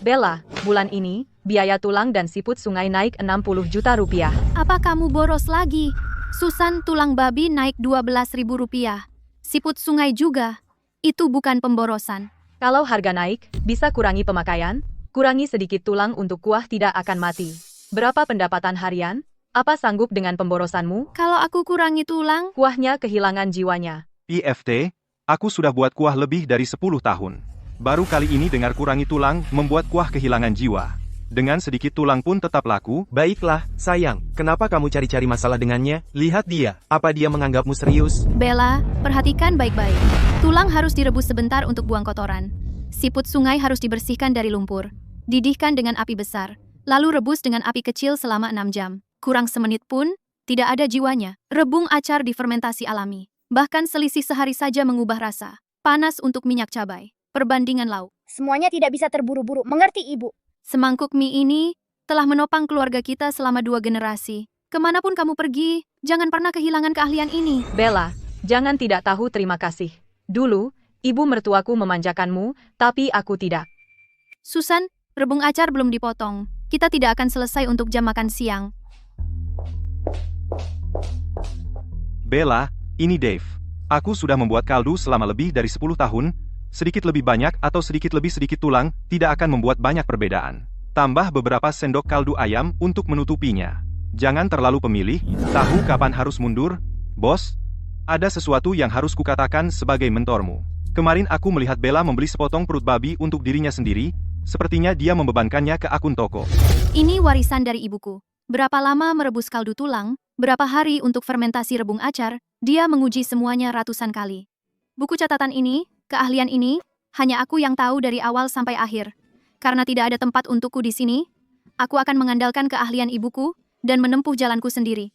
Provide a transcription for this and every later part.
Bella, bulan ini, biaya tulang dan siput sungai naik 60 juta rupiah. Apa kamu boros lagi? Susan, tulang babi naik 12.000 rupiah. Siput sungai juga. Itu bukan pemborosan. Kalau harga naik, bisa kurangi pemakaian, kurangi sedikit tulang untuk kuah tidak akan mati. Berapa pendapatan harian? Apa sanggup dengan pemborosanmu? Kalau aku kurangi tulang, Kuahnya kehilangan jiwanya. PFT, aku sudah buat kuah lebih dari 10 tahun. Baru kali ini dengar kurangi tulang membuat kuah kehilangan jiwa. Dengan sedikit tulang pun tetap laku. Baiklah, sayang. Kenapa kamu cari-cari masalah dengannya? Lihat dia. Apa dia menganggapmu serius? Bella, perhatikan baik-baik. Tulang harus direbus sebentar untuk buang kotoran. Siput sungai harus dibersihkan dari lumpur. Didihkan dengan api besar. Lalu rebus dengan api kecil selama 6 jam. Kurang semenit pun, tidak ada jiwanya. Rebung acar difermentasi alami. Bahkan selisih sehari saja mengubah rasa. Panas untuk minyak cabai. Perbandingan lauk. Semuanya tidak bisa terburu-buru, mengerti Ibu? Semangkuk mie ini telah menopang keluarga kita selama 2 generasi. Kemanapun kamu pergi, jangan pernah kehilangan keahlian ini. Bella, jangan tidak tahu terima kasih. Dulu, ibu mertuaku memanjakanmu, tapi aku tidak. Susan, rebung acar belum dipotong. Kita tidak akan selesai untuk jam makan siang. Bella, ini Dave. Aku sudah membuat kaldu selama lebih dari 10 tahun. Sedikit lebih banyak atau sedikit lebih sedikit tulang, tidak akan membuat banyak perbedaan. Tambah beberapa sendok kaldu ayam untuk menutupinya. Jangan terlalu pemilih, tahu kapan harus mundur, bos? Ada sesuatu yang harus kukatakan sebagai mentormu. Kemarin aku melihat Bella membeli sepotong perut babi untuk dirinya sendiri, sepertinya dia membebankannya ke akun toko. Ini warisan dari ibuku. Berapa lama merebus kaldu tulang, berapa hari untuk fermentasi rebung acar, dia menguji semuanya ratusan kali. Buku catatan ini, keahlian ini, hanya aku yang tahu dari awal sampai akhir. Karena tidak ada tempat untukku di sini, aku akan mengandalkan keahlian ibuku dan menempuh jalanku sendiri.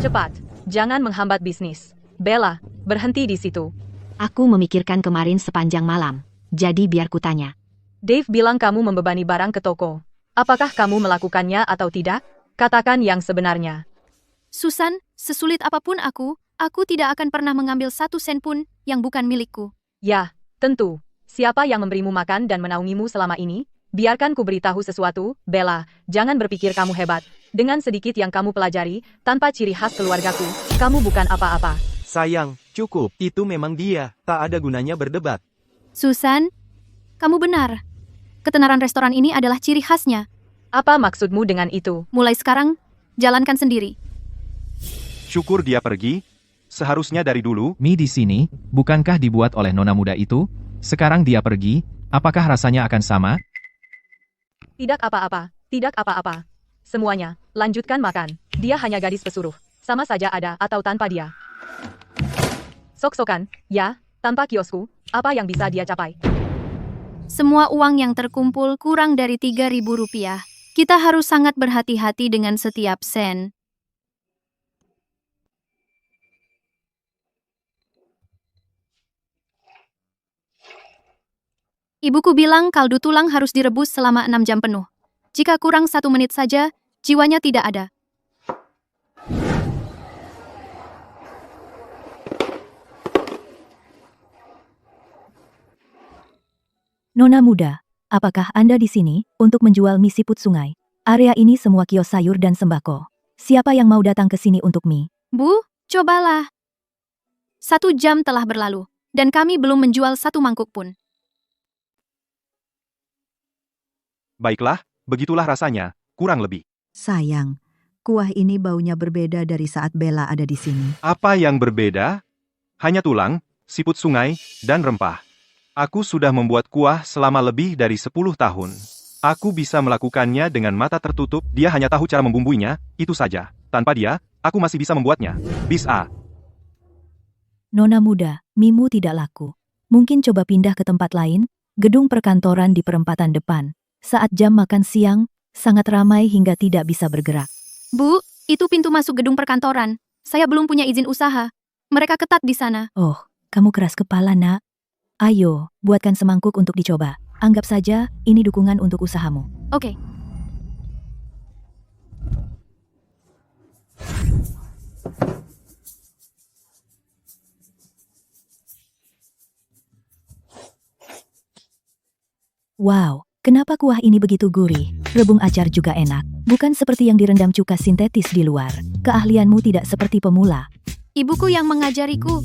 Cepat, jangan menghambat bisnis. Bella, berhenti di situ. Aku memikirkan kemarin sepanjang malam, jadi biar kutanya. Dave bilang kamu membebani barang ke toko. Apakah kamu melakukannya atau tidak? Katakan yang sebenarnya. Susan, sesulit apapun aku tidak akan pernah mengambil 1 sen pun yang bukan milikku. Ya, tentu. Siapa yang memberimu makan dan menaungimu selama ini? Biarkan ku beritahu sesuatu, Bella. Jangan berpikir kamu hebat. Dengan sedikit yang kamu pelajari, tanpa ciri khas keluargaku, kamu bukan apa-apa. Sayang, cukup. Itu memang dia. Tak ada gunanya berdebat. Susan, kamu benar. Ketenaran restoran ini adalah ciri khasnya. Apa maksudmu dengan itu? Mulai sekarang, jalankan sendiri. Syukur dia pergi. Seharusnya dari dulu. Mie di sini, bukankah dibuat oleh nona muda itu? Sekarang dia pergi, apakah rasanya akan sama? Tidak apa-apa, tidak apa-apa. Semuanya, lanjutkan makan. Dia hanya gadis pesuruh. Sama saja ada atau tanpa dia. Sok-sokan, ya, tanpa kiosku, apa yang bisa dia capai? Semua uang yang terkumpul kurang dari 3.000 rupiah. Kita harus sangat berhati-hati dengan setiap sen. Ibuku bilang kaldu tulang harus direbus selama 6 jam penuh. Jika kurang 1 menit saja, jiwanya tidak ada. Nona muda, apakah Anda di sini untuk menjual mie siput sungai? Area ini semua kios sayur dan sembako. Siapa yang mau datang ke sini untuk mie? Bu, cobalah. 1 jam telah berlalu, dan kami belum menjual 1 mangkuk pun. Baiklah, begitulah rasanya, kurang lebih. Sayang, kuah ini baunya berbeda dari saat Bella ada di sini. Apa yang berbeda? Hanya tulang, siput sungai, dan rempah. Aku sudah membuat kuah selama lebih dari 10 tahun. Aku bisa melakukannya dengan mata tertutup, dia hanya tahu cara membumbuinya, itu saja. Tanpa dia, aku masih bisa membuatnya. Bisa. Nona muda, mimu tidak laku. Mungkin coba pindah ke tempat lain, gedung perkantoran di perempatan depan. Saat jam makan siang, sangat ramai hingga tidak bisa bergerak. Bu, itu pintu masuk gedung perkantoran. Saya belum punya izin usaha. Mereka ketat di sana. Oh, kamu keras kepala, nak. Ayo, buatkan semangkuk untuk dicoba. Anggap saja, ini dukungan untuk usahamu. Oke. Wow, kenapa kuah ini begitu gurih? Rebung acar juga enak, bukan seperti yang direndam cuka sintetis di luar. Keahlianmu tidak seperti pemula. Ibuku yang mengajariku.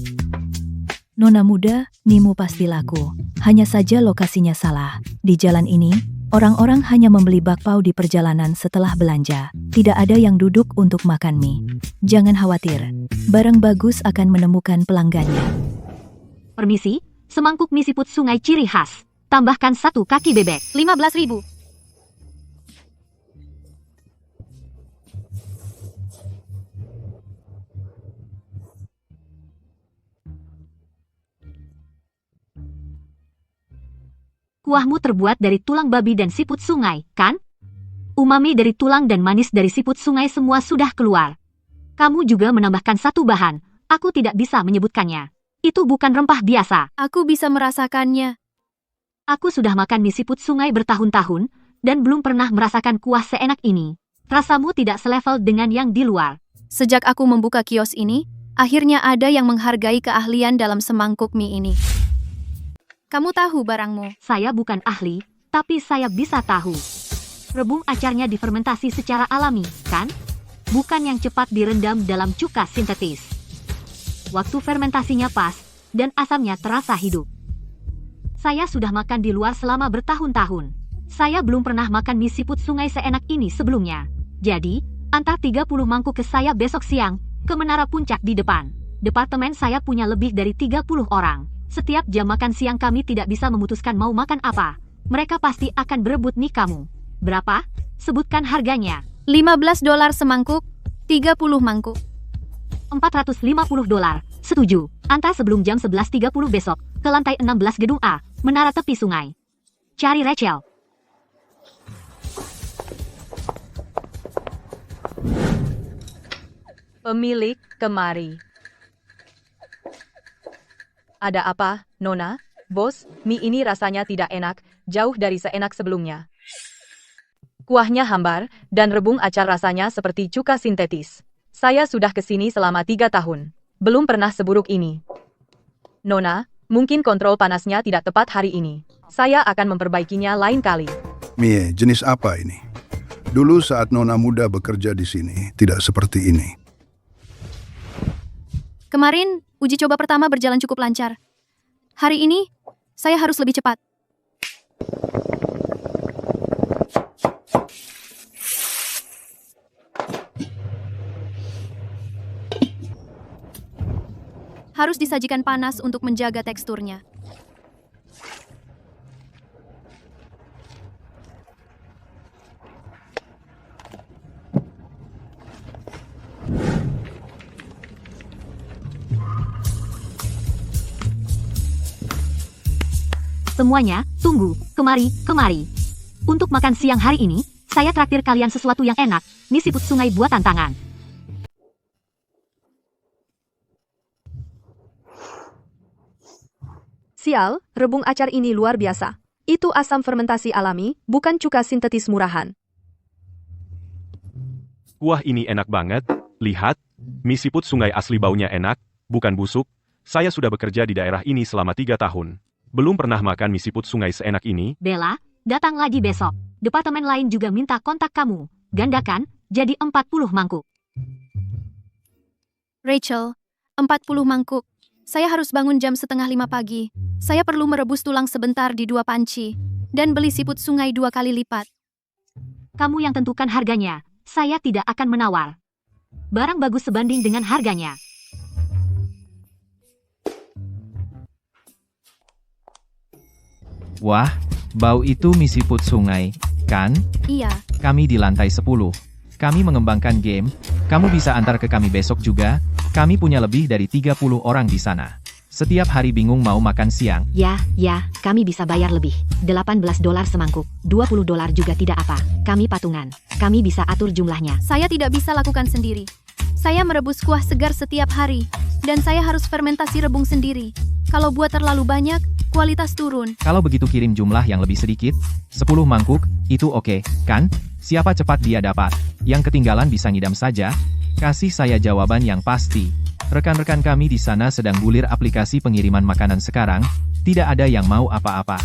Nona muda, mimu pasti laku. Hanya saja lokasinya salah. Di jalan ini, orang-orang hanya membeli bakpao di perjalanan setelah belanja. Tidak ada yang duduk untuk makan mie. Jangan khawatir, barang bagus akan menemukan pelanggannya. Permisi, semangkuk mie siput sungai ciri khas. Tambahkan 1 kaki bebek. 15.000. Kuahmu terbuat dari tulang babi dan siput sungai, kan? Umami dari tulang dan manis dari siput sungai semua sudah keluar. Kamu juga menambahkan 1 bahan, aku tidak bisa menyebutkannya. Itu bukan rempah biasa. Aku bisa merasakannya. Aku sudah makan mie siput sungai bertahun-tahun, dan belum pernah merasakan kuah seenak ini. Rasamu tidak selevel dengan yang di luar. Sejak aku membuka kios ini, akhirnya ada yang menghargai keahlian dalam semangkuk mie ini. Kamu tahu barangmu. Saya bukan ahli, tapi saya bisa tahu. Rebung acarnya difermentasi secara alami, kan? Bukan yang cepat direndam dalam cuka sintetis. Waktu fermentasinya pas, dan asamnya terasa hidup. Saya sudah makan di luar selama bertahun-tahun. Saya belum pernah makan mie siput sungai seenak ini sebelumnya. Jadi, antar 30 mangkuk ke saya besok siang, ke Menara Puncak di depan. Departemen saya punya lebih dari 30 orang. Setiap jam makan siang kami tidak bisa memutuskan mau makan apa. Mereka pasti akan berebut mie kamu. Berapa? Sebutkan harganya. $15 semangkuk, 30 mangkuk. $450. Setuju. Antar sebelum jam 11.30 besok, ke lantai 16 gedung A, Menara Tepi Sungai. Cari Rachel. Pemilik kemari. Ada apa, Nona? Bos, mie ini rasanya tidak enak, jauh dari seenak sebelumnya. Kuahnya hambar, dan rebung acar rasanya seperti cuka sintetis. Saya sudah kesini selama 3 tahun. Belum pernah seburuk ini. Nona, mungkin kontrol panasnya tidak tepat hari ini. Saya akan memperbaikinya lain kali. Mie, jenis apa ini? Dulu saat Nona muda bekerja di sini, tidak seperti ini. Kemarin, uji coba pertama berjalan cukup lancar. Hari ini, saya harus lebih cepat. Harus disajikan panas untuk menjaga teksturnya. Semuanya, tunggu, kemari. Untuk makan siang hari ini, saya traktir kalian sesuatu yang enak, mie siput sungai buatan tangan. Sial, rebung acar ini luar biasa. Itu asam fermentasi alami, bukan cuka sintetis murahan. Kuah ini enak banget. Lihat, mie siput sungai asli baunya enak, bukan busuk. Saya sudah bekerja di daerah ini selama 3 tahun. Belum pernah makan mie siput sungai seenak ini. Bella, datang lagi besok. Departemen lain juga minta kontak kamu. Gandakan, jadi 40 mangkuk. Rachel, 40 mangkuk. Saya harus bangun jam 4:30 pagi. Saya perlu merebus tulang sebentar di 2 panci. Dan beli siput sungai 2 kali lipat. Kamu yang tentukan harganya. Saya tidak akan menawar. Barang bagus sebanding dengan harganya. Wah, bau itu mie siput sungai, kan? Iya, Kami di lantai 10. Kami mengembangkan game, kamu bisa antar ke kami besok juga. Kami punya lebih dari 30 orang di sana. Setiap hari bingung mau makan siang. Ya, kami bisa bayar lebih. $18 semangkuk. $20 juga tidak apa. Kami patungan. Kami bisa atur jumlahnya. saya tidak bisa lakukan sendiri. Saya merebus kuah segar setiap hari. Dan saya harus fermentasi rebung sendiri. Kalau buat terlalu banyak, kualitas turun. Kalau begitu kirim jumlah yang lebih sedikit, 10 mangkuk, itu oke, kan? Siapa cepat dia dapat. Yang ketinggalan bisa ngidam saja. Kasih saya jawaban yang pasti. Rekan-rekan kami di sana sedang gulir aplikasi pengiriman makanan sekarang, tidak ada yang mau apa-apa.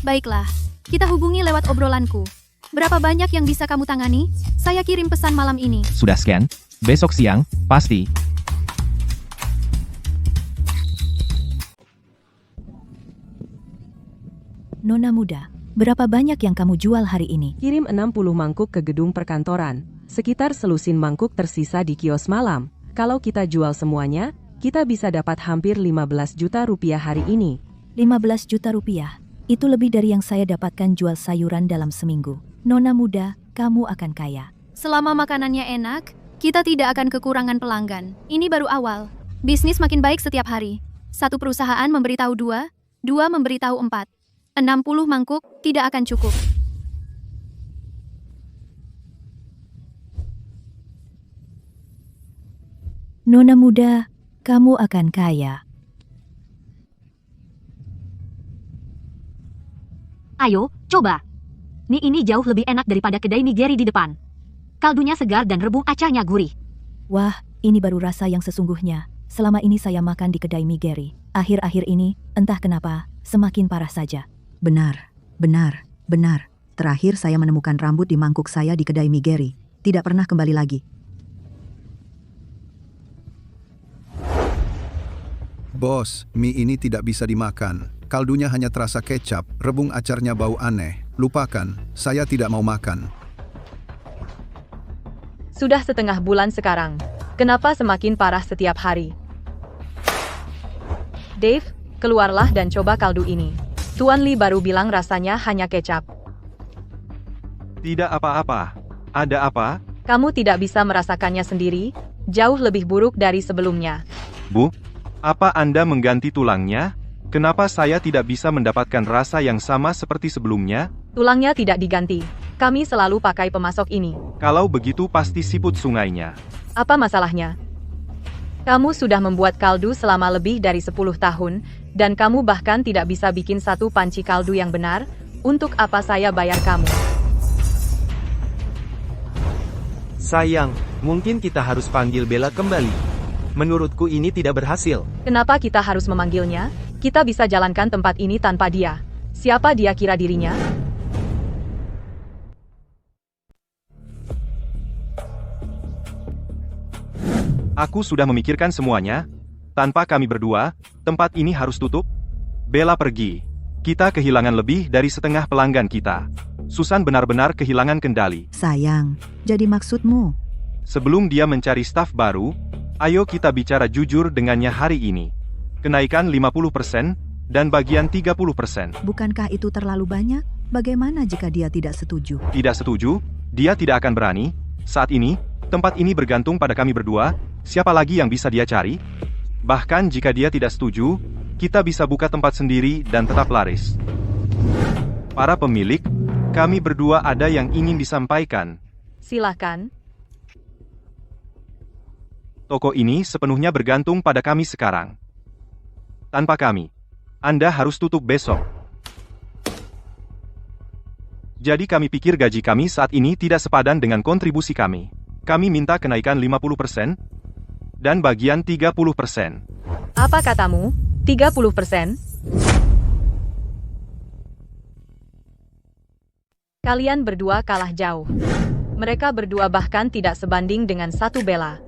Baiklah, Kita hubungi lewat obrolanku. Berapa banyak yang bisa kamu tangani? Saya kirim pesan malam ini. Sudah scan? Besok siang, pasti. Nona muda, berapa banyak yang kamu jual hari ini? Kirim 60 mangkuk ke gedung perkantoran. Sekitar selusin mangkuk tersisa di kios malam. Kalau kita jual semuanya, kita bisa dapat hampir 15 juta rupiah hari ini. 15 juta rupiah. Itu lebih dari yang saya dapatkan jual sayuran dalam seminggu. Nona muda, kamu akan kaya. Selama makanannya enak, kita tidak akan kekurangan pelanggan. Ini baru awal. Bisnis makin baik setiap hari. Satu perusahaan memberitahu dua memberitahu 4. 60 mangkuk tidak akan cukup. Nona muda, kamu akan kaya. Ayo, coba. Mie ini jauh lebih enak daripada kedai nigiri di depan. Kaldunya segar dan rebung acarnya gurih. Wah, ini baru rasa yang sesungguhnya. Selama ini saya makan di kedai mie Geri. Akhir-akhir ini, entah kenapa, semakin parah saja. Benar, benar, benar. Terakhir saya menemukan rambut di mangkuk saya di kedai mie Geri. Tidak pernah kembali lagi. Bos, mie ini tidak bisa dimakan. Kaldunya hanya terasa kecap, rebung acarnya bau aneh. Lupakan, saya tidak mau makan. Sudah setengah bulan sekarang. Kenapa semakin parah setiap hari? Dave, keluarlah dan coba kaldu ini. Tuan Lee baru bilang rasanya hanya kecap. Tidak apa-apa. Ada apa? Kamu tidak bisa merasakannya sendiri, jauh lebih buruk dari sebelumnya. Bu, apa Anda mengganti tulangnya? Kenapa saya tidak bisa mendapatkan rasa yang sama seperti sebelumnya? Tulangnya tidak diganti. Kami selalu pakai pemasok ini. Kalau begitu pasti siput sungainya. Apa masalahnya? Kamu sudah membuat kaldu selama lebih dari 10 tahun, dan kamu bahkan tidak bisa bikin satu panci kaldu yang benar. Untuk apa saya bayar kamu? Sayang, mungkin kita harus panggil Bella kembali. Menurutku ini tidak berhasil. Kenapa kita harus memanggilnya? Kita bisa jalankan tempat ini tanpa dia. Siapa dia kira dirinya? Aku sudah memikirkan semuanya. Tanpa kami berdua, tempat ini harus tutup. Bella pergi. Kita kehilangan lebih dari setengah pelanggan kita. Susan benar-benar kehilangan kendali. Sayang, jadi maksudmu? Sebelum dia mencari staf baru, ayo kita bicara jujur dengannya hari ini. Kenaikan 50% dan bagian 30%. Bukankah itu terlalu banyak? Bagaimana jika dia tidak setuju? Tidak setuju, dia tidak akan berani. Saat ini, tempat ini bergantung pada kami berdua. Siapa lagi yang bisa dia cari? Bahkan jika dia tidak setuju, kita bisa buka tempat sendiri dan tetap laris. Para pemilik, kami berdua ada yang ingin disampaikan. Silakan. Toko ini sepenuhnya bergantung pada kami sekarang. Tanpa kami, Anda harus tutup besok. Jadi kami pikir gaji kami saat ini tidak sepadan dengan kontribusi kami. Kami minta kenaikan 50% dan bagian 30%. Apa katamu? 30%? Kalian berdua kalah jauh. Mereka berdua bahkan tidak sebanding dengan satu Bella.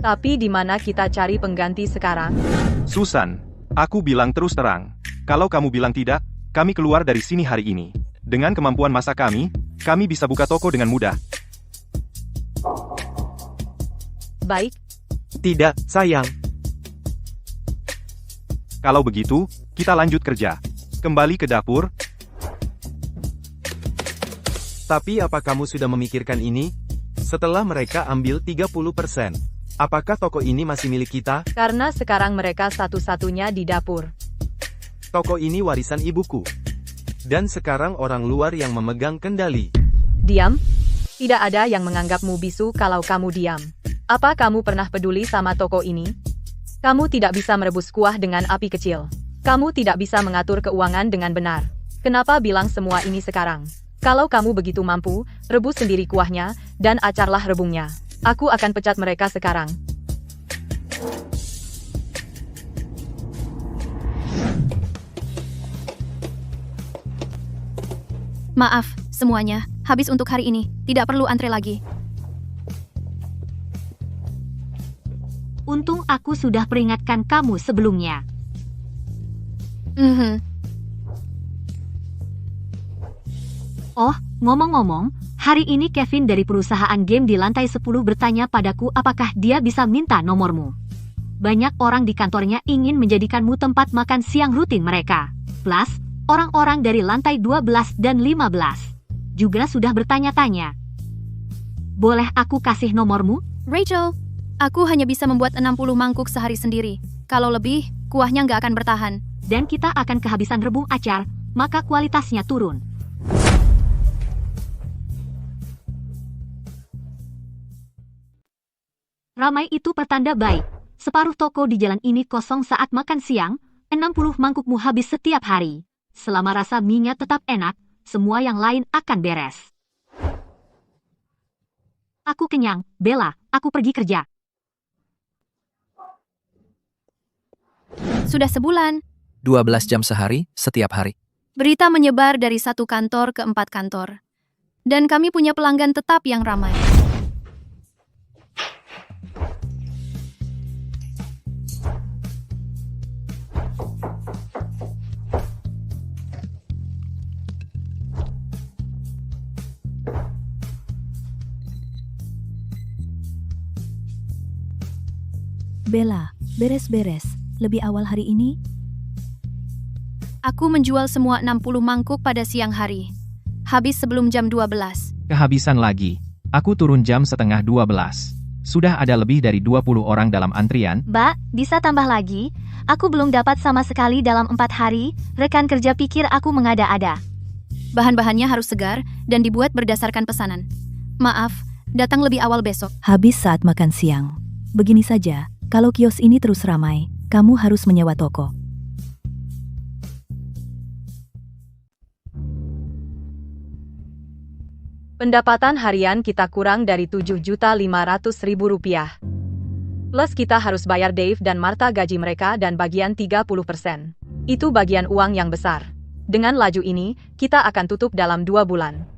Tapi di mana kita cari pengganti sekarang? Susan, aku bilang terus terang. Kalau kamu bilang tidak, kami keluar dari sini hari ini. Dengan kemampuan masa kami bisa buka toko dengan mudah. Baik. Tidak, sayang. Kalau begitu, kita lanjut kerja. Kembali ke dapur. Tapi apa kamu sudah memikirkan ini? Setelah mereka ambil 30%, apakah toko ini masih milik kita? Karena sekarang mereka satu-satunya di dapur. Toko ini warisan ibuku. Dan sekarang orang luar yang memegang kendali. Diam. Tidak ada yang menganggapmu bisu kalau kamu diam. Apa kamu pernah peduli sama toko ini? Kamu tidak bisa merebus kuah dengan api kecil. Kamu tidak bisa mengatur keuangan dengan benar. Kenapa bilang semua ini sekarang? Kalau kamu begitu mampu, rebus sendiri kuahnya, dan acarlah rebungnya. Aku akan pecat mereka sekarang. Maaf, semuanya. Habis untuk hari ini. Tidak perlu antre lagi. Untung aku sudah peringatkan kamu sebelumnya. Oh, ngomong-ngomong, hari ini Kevin dari perusahaan game di lantai 10 bertanya padaku apakah dia bisa minta nomormu. Banyak orang di kantornya ingin menjadikanmu tempat makan siang rutin mereka. Plus, orang-orang dari lantai 12 dan 15 juga sudah bertanya-tanya. Boleh aku kasih nomormu? Rachel, aku hanya bisa membuat 60 mangkuk sehari sendiri. Kalau lebih, kuahnya nggak akan bertahan. Dan kita akan kehabisan rebung acar, maka kualitasnya turun. Ramai itu pertanda baik. Separuh toko di jalan ini kosong saat makan siang, 60 mangkukmu habis setiap hari. Selama rasa mie-nya tetap enak, semua yang lain akan beres. Aku kenyang, Bella, aku pergi kerja. Sudah sebulan. 12 jam sehari, setiap hari. Berita menyebar dari 1 kantor ke 4 kantor. Dan kami punya pelanggan tetap yang ramai. Bella, beres-beres. Lebih awal hari ini? Aku menjual semua 60 mangkuk pada siang hari. Habis sebelum jam 12. Kehabisan lagi. Aku turun jam setengah 12. Sudah ada lebih dari 20 orang dalam antrian. Mbak, bisa tambah lagi? Aku belum dapat sama sekali dalam 4 hari. Rekan kerja pikir aku mengada-ada. Bahan-bahannya harus segar dan dibuat berdasarkan pesanan. Maaf, datang lebih awal besok. Habis saat makan siang. Begini saja, kalau kios ini terus ramai, kamu harus menyewa toko. Pendapatan harian kita kurang dari 7.500.000 rupiah. Plus kita harus bayar Dave dan Martha gaji mereka dan bagian 30%. Itu bagian uang yang besar. Dengan laju ini, kita akan tutup dalam 2 bulan.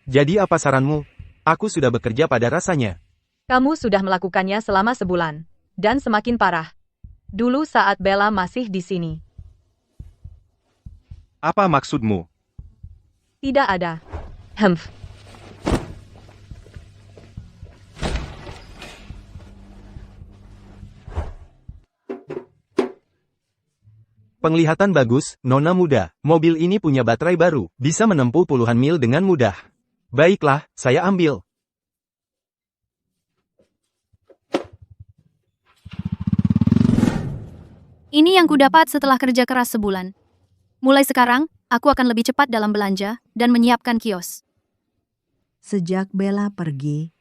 Jadi apa saranmu? Aku sudah bekerja pada rasanya. Kamu sudah melakukannya selama sebulan. Dan semakin parah. Dulu saat Bella masih di sini. Apa maksudmu? Tidak ada. Penglihatan bagus, Nona muda. Mobil ini punya baterai baru, bisa menempuh puluhan mil dengan mudah. Baiklah, saya ambil. Ini yang kudapat setelah kerja keras sebulan. Mulai sekarang, aku akan lebih cepat dalam belanja dan menyiapkan kios. Sejak Bella pergi,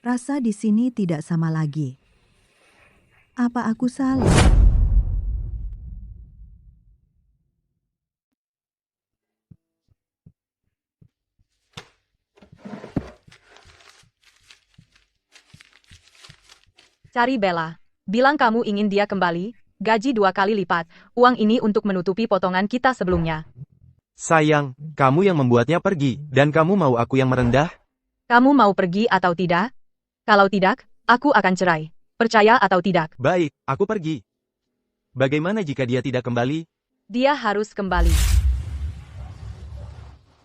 rasa di sini tidak sama lagi. Apa aku salah? Cari Bella. Bilang kamu ingin dia kembali, gaji 2 kali lipat. Uang ini untuk menutupi potongan kita sebelumnya. Sayang, kamu yang membuatnya pergi, dan kamu mau aku yang merendah? Kamu mau pergi atau tidak? Kalau tidak, aku akan cerai. Percaya atau tidak? Baik, aku pergi. Bagaimana jika dia tidak kembali? Dia harus kembali.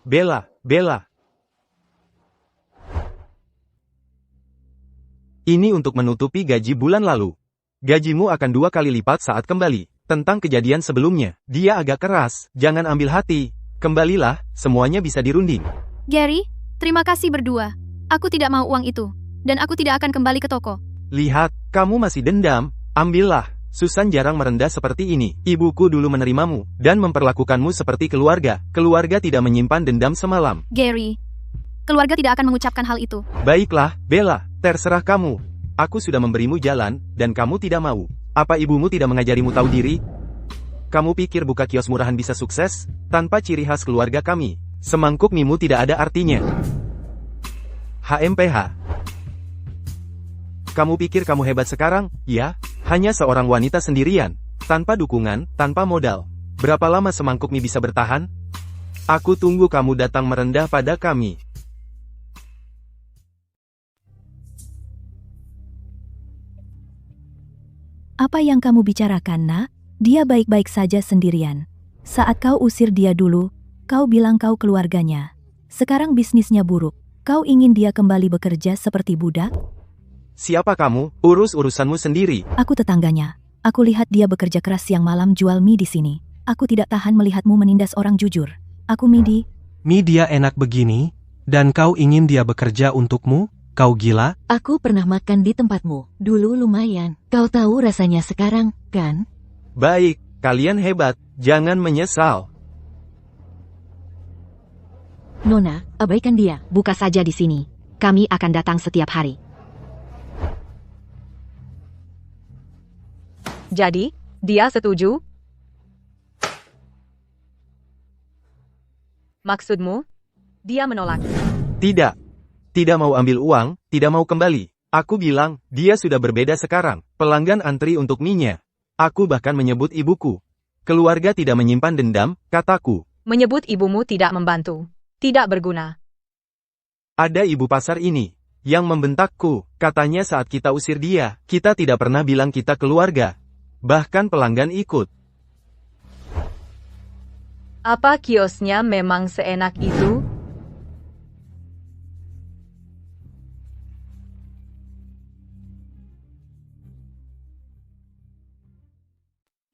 Bella, Bella. Ini untuk menutupi gaji bulan lalu. Gajimu akan 2 kali lipat saat kembali. Tentang kejadian sebelumnya, dia agak keras, jangan ambil hati. Kembalilah, semuanya bisa dirunding. Gary, terima kasih berdua. Aku tidak mau uang itu. Dan aku tidak akan kembali ke toko. Lihat, kamu masih dendam. Ambillah. Susan jarang merendah seperti ini. Ibuku dulu menerimamu, dan memperlakukanmu seperti keluarga. Keluarga tidak menyimpan dendam semalam. Gary, keluarga tidak akan mengucapkan hal itu. Baiklah, Bella, terserah kamu. Aku sudah memberimu jalan, dan kamu tidak mau. Apa ibumu tidak mengajarimu tahu diri? Kamu pikir buka kios murahan bisa sukses? Tanpa ciri khas keluarga kami, semangkuk mimu tidak ada artinya. HMPH. Kamu pikir kamu hebat sekarang? Ya, hanya seorang wanita sendirian. Tanpa dukungan, tanpa modal. Berapa lama semangkuk mie bisa bertahan? Aku tunggu kamu datang merendah pada kami. Apa yang kamu bicarakan, nak? Dia baik-baik saja sendirian. Saat kau usir dia dulu, kau bilang kau keluarganya. Sekarang bisnisnya buruk. Kau ingin dia kembali bekerja seperti budak? Siapa kamu? Urus urusanmu sendiri. Aku tetangganya. Aku lihat dia bekerja keras siang malam jual mie di sini. Aku tidak tahan melihatmu menindas orang jujur. Aku Midi. Mie dia enak begini, dan kau ingin dia bekerja untukmu? Kau gila? Aku pernah makan di tempatmu. Dulu lumayan. Kau tahu rasanya sekarang, kan? Baik, kalian hebat. Jangan menyesal. Nona, abaikan dia. Buka saja di sini. Kami akan datang setiap hari. Jadi, dia setuju? Maksudmu? Dia menolak. Tidak. Tidak mau ambil uang, tidak mau kembali. Aku bilang, dia sudah berbeda sekarang. Pelanggan antri untuk mie-nya. Aku bahkan menyebut ibuku. Keluarga tidak menyimpan dendam, kataku. Menyebut ibumu tidak membantu. Tidak berguna. Ada ibu pasar ini, yang membentakku. Katanya saat kita usir dia, kita tidak pernah bilang kita keluarga. Bahkan pelanggan ikut. Apa kiosnya memang seenak itu?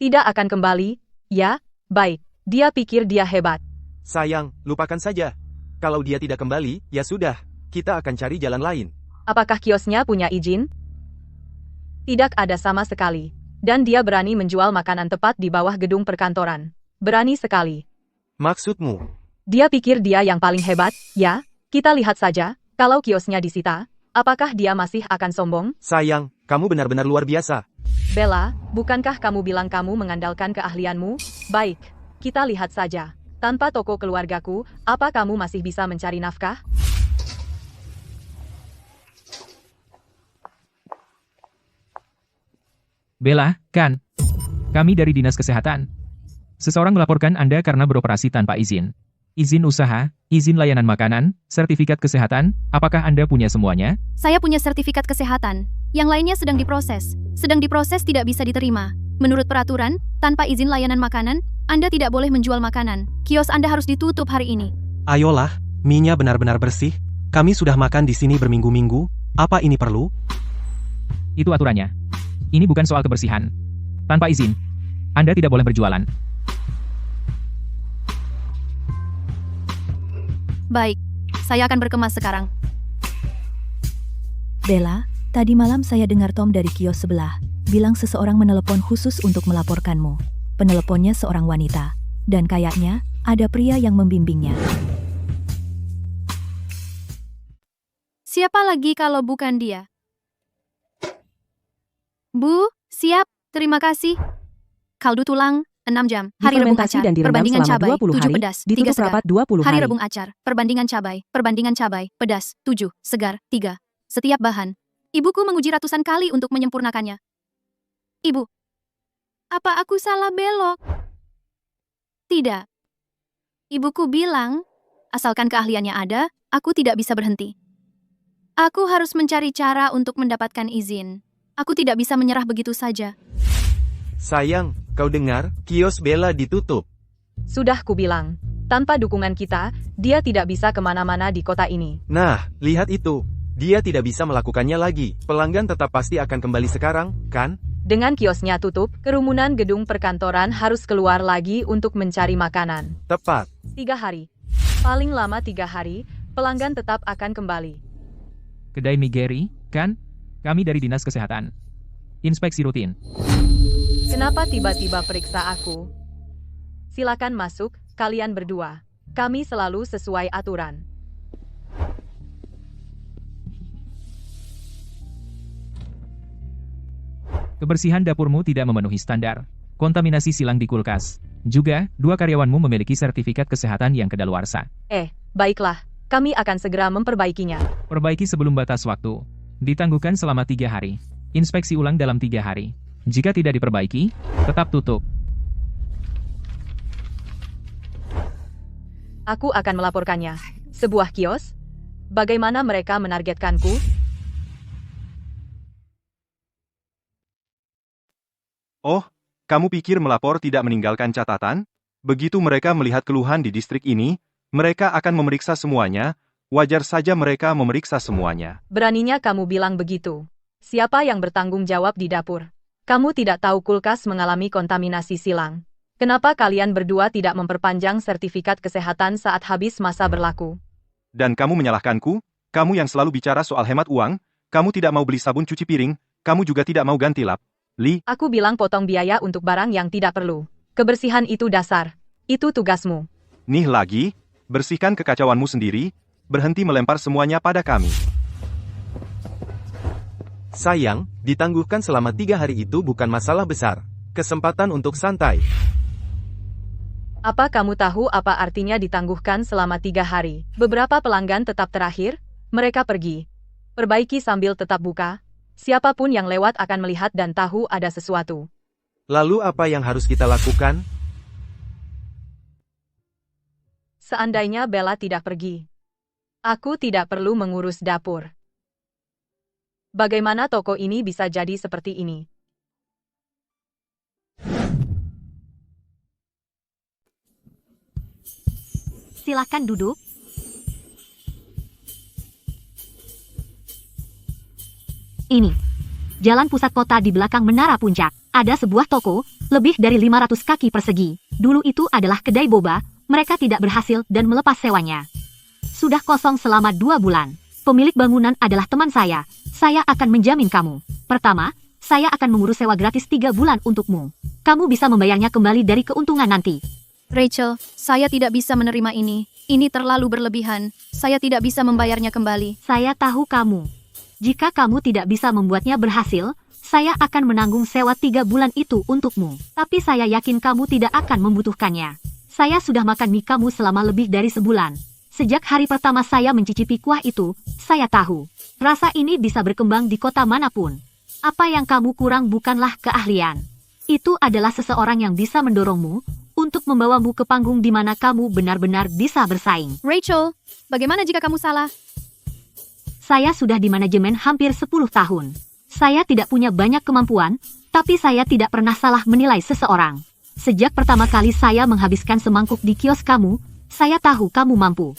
Tidak akan kembali, ya? Baik, dia pikir dia hebat. Sayang, lupakan saja. Kalau dia tidak kembali, ya sudah. Kita akan cari jalan lain. Apakah kiosnya punya izin? Tidak ada sama sekali. Dan dia berani menjual makanan tepat di bawah gedung perkantoran. Berani sekali. Maksudmu? Dia pikir dia yang paling hebat, ya? Kita lihat saja, kalau kiosnya disita, apakah dia masih akan sombong? Sayang, kamu benar-benar luar biasa. Bella, bukankah kamu bilang kamu mengandalkan keahlianmu? Baik, kita lihat saja. Tanpa toko keluargaku, apa kamu masih bisa mencari nafkah? Bella, kan? Kami dari Dinas Kesehatan. Seseorang melaporkan Anda karena beroperasi tanpa izin. Izin usaha, izin layanan makanan, sertifikat kesehatan, apakah Anda punya semuanya? Saya punya sertifikat kesehatan. Yang lainnya sedang diproses. Sedang diproses tidak bisa diterima. Menurut peraturan, tanpa izin layanan makanan, Anda tidak boleh menjual makanan. Kios Anda harus ditutup hari ini. Ayolah, mie-nya benar-benar bersih. Kami sudah makan di sini berminggu-minggu. Apa ini perlu? Itu aturannya. Ini bukan soal kebersihan. Tanpa izin, Anda tidak boleh berjualan. Baik, saya akan berkemas sekarang. Bella, tadi malam saya dengar Tom dari kios sebelah, bilang seseorang menelepon khusus untuk melaporkanmu. Peneleponnya seorang wanita, dan kayaknya ada pria yang membimbingnya. Siapa lagi kalau bukan dia? Bu, siap, terima kasih. Kaldu tulang, 6 jam. Hari rebung Difermentasi acar, dan direndam perbandingan selama cabai, 20 7 hari, pedas, 3 ditutup segar. rapat 20 Hari hari. rebung acar, perbandingan cabai, pedas, 7, segar, 3. Setiap bahan. Ibuku menguji ratusan kali untuk menyempurnakannya. Ibu, apa aku salah belok? Tidak. Ibuku bilang, asalkan keahliannya ada, aku tidak bisa berhenti. Aku harus mencari cara untuk mendapatkan izin. Aku tidak bisa menyerah begitu saja. Sayang, kau dengar, kios Bella ditutup. Sudah kubilang, tanpa dukungan kita, dia tidak bisa kemana-mana di kota ini. Nah, lihat itu. Dia tidak bisa melakukannya lagi. Pelanggan tetap pasti akan kembali sekarang, kan? Dengan kiosnya tutup, kerumunan gedung perkantoran harus keluar lagi untuk mencari makanan. Tepat. 3 hari. Paling lama 3 hari, pelanggan tetap akan kembali. Kedai Migeri, kan? Kami dari Dinas Kesehatan. Inspeksi rutin. Kenapa tiba-tiba periksa aku? Silakan masuk, kalian berdua. Kami selalu sesuai aturan. Kebersihan dapurmu tidak memenuhi standar. Kontaminasi silang di kulkas. Juga, 2 karyawanmu memiliki sertifikat kesehatan yang kedaluarsa. Baiklah. Kami akan segera memperbaikinya. Perbaiki sebelum batas waktu. Ditangguhkan selama 3 hari. Inspeksi ulang dalam 3 hari. Jika tidak diperbaiki, tetap tutup. Aku akan melaporkannya. Sebuah kios? Bagaimana mereka menargetkanku? Oh, kamu pikir melapor tidak meninggalkan catatan? Begitu mereka melihat keluhan di distrik ini, mereka akan memeriksa semuanya. Wajar saja mereka memeriksa semuanya. Beraninya kamu bilang begitu. Siapa yang bertanggung jawab di dapur? Kamu tidak tahu kulkas mengalami kontaminasi silang. Kenapa kalian berdua tidak memperpanjang sertifikat kesehatan saat habis masa berlaku? Dan kamu menyalahkanku? Kamu yang selalu bicara soal hemat uang, kamu tidak mau beli sabun cuci piring, kamu juga tidak mau ganti lap. Li, Aku bilang potong biaya untuk barang yang tidak perlu. Kebersihan itu dasar. Itu tugasmu. nih lagi, bersihkan kekacauanmu sendiri, berhenti melempar semuanya pada kami. Sayang, ditangguhkan selama 3 hari itu bukan masalah besar. Kesempatan untuk santai. Apa kamu tahu apa artinya ditangguhkan selama 3 hari? Beberapa pelanggan tetap terakhir, mereka pergi. Perbaiki sambil tetap buka. Siapapun yang lewat akan melihat dan tahu ada sesuatu. Lalu apa yang harus kita lakukan? Seandainya Bella tidak pergi, aku tidak perlu mengurus dapur. Bagaimana toko ini bisa jadi seperti ini? Silakan duduk. Ini. Jalan pusat kota di belakang Menara Puncak. Ada sebuah toko, lebih dari 500 kaki persegi. Dulu itu adalah kedai boba, mereka tidak berhasil dan melepas sewanya. Sudah kosong selama 2 bulan. Pemilik bangunan adalah teman saya. Saya akan menjamin kamu. Pertama, saya akan mengurus sewa gratis 3 bulan untukmu. Kamu bisa membayarnya kembali dari keuntungan nanti. Rachel, saya tidak bisa menerima ini. Ini terlalu berlebihan. Saya tidak bisa membayarnya kembali. Saya tahu kamu. Jika kamu tidak bisa membuatnya berhasil, saya akan menanggung sewa 3 bulan itu untukmu. Tapi saya yakin kamu tidak akan membutuhkannya. Saya sudah makan mie kamu selama lebih dari sebulan. Sejak hari pertama saya mencicipi kuah itu, saya tahu. Rasa ini bisa berkembang di kota manapun. Apa yang kamu kurang bukanlah keahlian. Itu adalah seseorang yang bisa mendorongmu untuk membawamu ke panggung di mana kamu benar-benar bisa bersaing. Rachel, bagaimana jika kamu salah? Saya sudah di manajemen hampir 10 tahun. Saya tidak punya banyak kemampuan, tapi saya tidak pernah salah menilai seseorang. Sejak pertama kali saya menghabiskan semangkuk di kios kamu, saya tahu kamu mampu.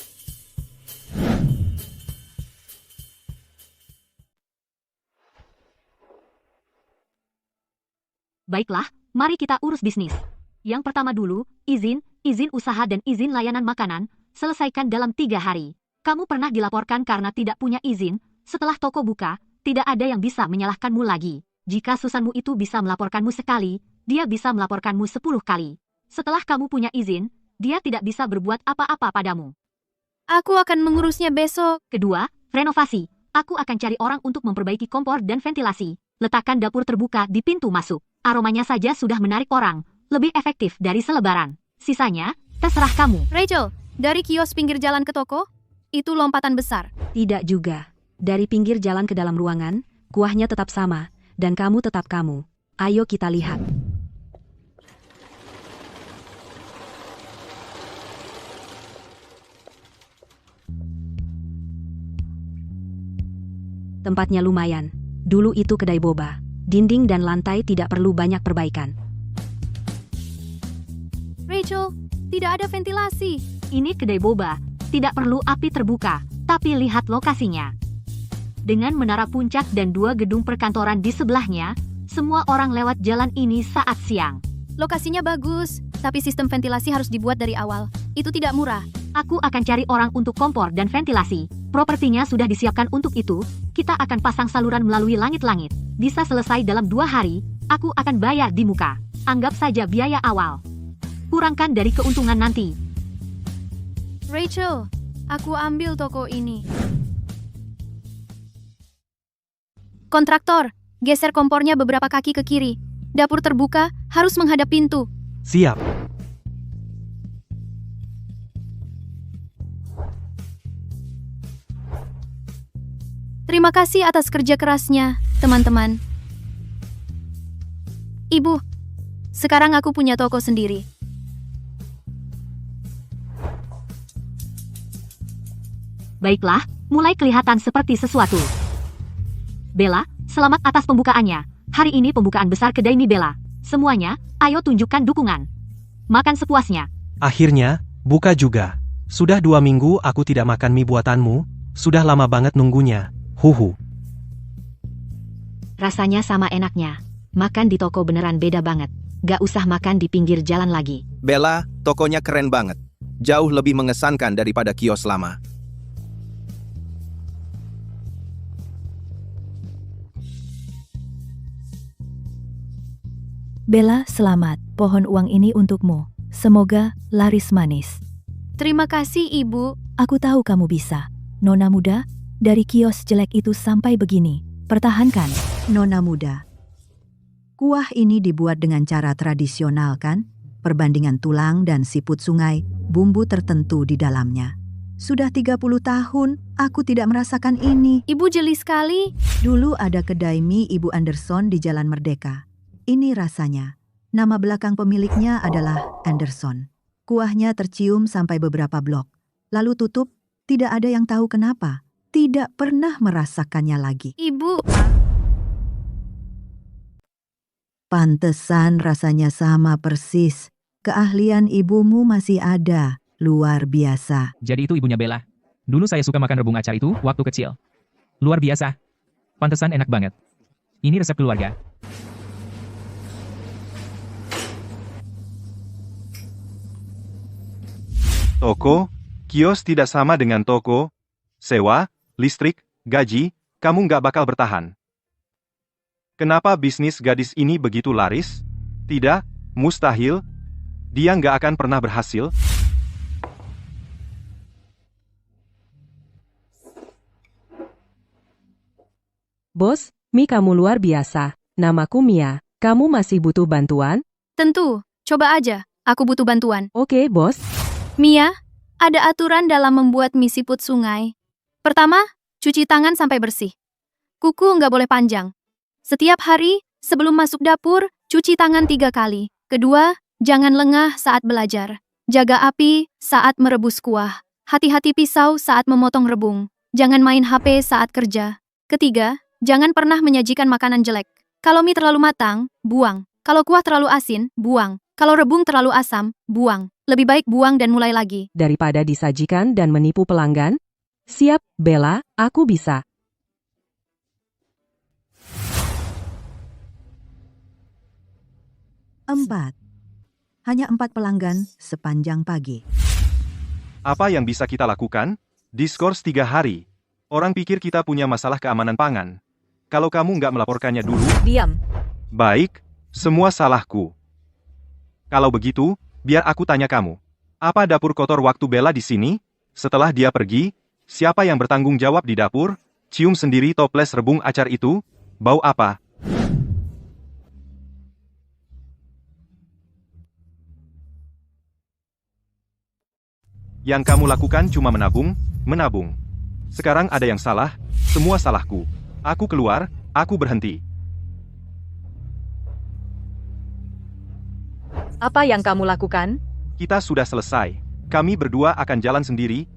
Baiklah, mari kita urus bisnis. Yang pertama dulu, izin usaha dan izin layanan makanan, selesaikan dalam 3 hari. Kamu pernah dilaporkan karena tidak punya izin, setelah toko buka, tidak ada yang bisa menyalahkanmu lagi. Jika Susanmu itu bisa melaporkanmu sekali, dia bisa melaporkanmu 10 kali. Setelah kamu punya izin, dia tidak bisa berbuat apa-apa padamu. Aku akan mengurusnya besok. Kedua, renovasi. Aku akan cari orang untuk memperbaiki kompor dan ventilasi. Letakkan dapur terbuka di pintu masuk. Aromanya saja sudah menarik orang, lebih efektif dari selebaran. Sisanya, terserah kamu. Rachel, dari kios pinggir jalan ke toko? Itu lompatan besar. Tidak juga. Dari pinggir jalan ke dalam ruangan, kuahnya tetap sama, dan kamu tetap kamu. Ayo kita lihat. Tempatnya lumayan. Dulu itu kedai boba. Dinding dan lantai tidak perlu banyak perbaikan. Rachel, tidak ada ventilasi. Ini kedai boba. Tidak perlu api terbuka, tapi lihat lokasinya. Dengan menara puncak dan 2 gedung perkantoran di sebelahnya, semua orang lewat jalan ini saat siang. Lokasinya bagus, tapi sistem ventilasi harus dibuat dari awal. Itu tidak murah. Aku akan cari orang untuk kompor dan ventilasi. Propertinya sudah disiapkan untuk itu, kita akan pasang saluran melalui langit-langit. Bisa selesai dalam 2 hari, aku akan bayar di muka. Anggap saja biaya awal. Kurangkan dari keuntungan nanti. Rachel, aku ambil toko ini. Kontraktor, geser kompornya beberapa kaki ke kiri. Dapur terbuka, harus menghadap pintu. Siap. Terima kasih atas kerja kerasnya, teman-teman. Ibu, sekarang aku punya toko sendiri. Baiklah, mulai kelihatan seperti sesuatu. Bella, selamat atas pembukaannya. Hari ini pembukaan besar kedai mie Bella. Semuanya, ayo tunjukkan dukungan. Makan sepuasnya. Akhirnya, buka juga. Sudah 2 minggu aku tidak makan mie buatanmu, sudah lama banget nunggunya. Huhu. Rasanya sama enaknya. Makan di toko beneran beda banget. Gak usah makan di pinggir jalan lagi. Bella, tokonya keren banget. Jauh lebih mengesankan daripada kios lama. Bella, selamat. Pohon uang ini untukmu. Semoga laris manis. Terima kasih, Ibu. Aku tahu kamu bisa. Nona muda, dari kios jelek itu sampai begini. Pertahankan. Nona muda. Kuah ini dibuat dengan cara tradisional kan? Perbandingan tulang dan siput sungai, bumbu tertentu di dalamnya. Sudah 30 tahun, aku tidak merasakan ini. Ibu jeli sekali. Dulu ada kedai mie Ibu Anderson di Jalan Merdeka. Ini rasanya. Nama belakang pemiliknya adalah Anderson. Kuahnya tercium sampai beberapa blok. Lalu tutup, tidak ada yang tahu kenapa. Tidak pernah merasakannya lagi. Ibu. Pantesan rasanya sama persis. Keahlian ibumu masih ada. Luar biasa. Jadi itu ibunya Bella. Dulu saya suka makan rebung acar itu waktu kecil. Luar biasa. Pantesan enak banget. Ini resep keluarga. Toko, kios tidak sama dengan toko, sewa, listrik, gaji, kamu nggak bakal bertahan. Kenapa bisnis gadis ini begitu laris? Tidak, mustahil. Dia nggak akan pernah berhasil. Bos, Mi kamu luar biasa. Namaku Mia. Kamu masih butuh bantuan? Tentu, coba aja. Aku butuh bantuan. Oke, bos. Mia, ada aturan dalam membuat mie siput sungai. Pertama, cuci tangan sampai bersih. Kuku nggak boleh panjang. Setiap hari, sebelum masuk dapur, cuci tangan 3 kali. Kedua, jangan lengah saat belajar. Jaga api saat merebus kuah. Hati-hati pisau saat memotong rebung. Jangan main HP saat kerja. Ketiga, jangan pernah menyajikan makanan jelek. Kalau mie terlalu matang, buang. Kalau kuah terlalu asin, buang. Kalau rebung terlalu asam, buang. Lebih baik buang dan mulai lagi. Daripada disajikan dan menipu pelanggan? Siap, Bella, aku bisa. Empat. Hanya 4 pelanggan sepanjang pagi. Apa yang bisa kita lakukan? Diskors 3 hari. Orang pikir kita punya masalah keamanan pangan. Kalau kamu nggak melaporkannya dulu... Diam. Baik, semua salahku. Kalau begitu, biar aku tanya kamu. Apa dapur kotor waktu Bella di sini? Setelah dia pergi, siapa yang bertanggung jawab di dapur? Cium sendiri toples rebung acar itu? Bau apa? Yang kamu lakukan cuma menabung, menabung. Sekarang ada yang salah, semua salahku. Aku keluar, aku berhenti. Apa yang kamu lakukan? Kita sudah selesai. Kami berdua akan jalan sendiri.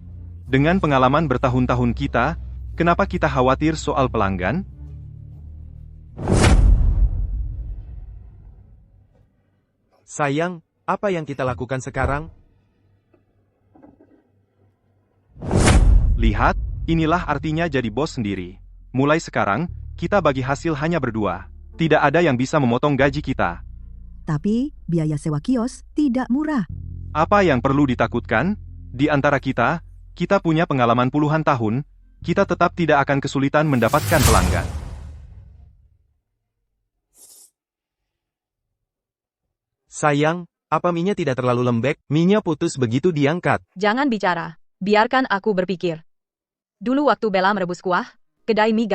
Dengan pengalaman bertahun-tahun kita, kenapa kita khawatir soal pelanggan? Sayang, apa yang kita lakukan sekarang? Lihat, inilah artinya jadi bos sendiri. Mulai sekarang, kita bagi hasil hanya berdua. Tidak ada yang bisa memotong gaji kita. Tapi, biaya sewa kios tidak murah. Apa yang perlu ditakutkan? Di antara kita punya pengalaman puluhan tahun, kita tetap tidak akan kesulitan mendapatkan pelanggan. Sayang, apa mie-nya tidak terlalu lembek? Mie-nya putus begitu diangkat. Jangan bicara. Biarkan aku berpikir. Dulu waktu Bella merebus kuah, kedai mie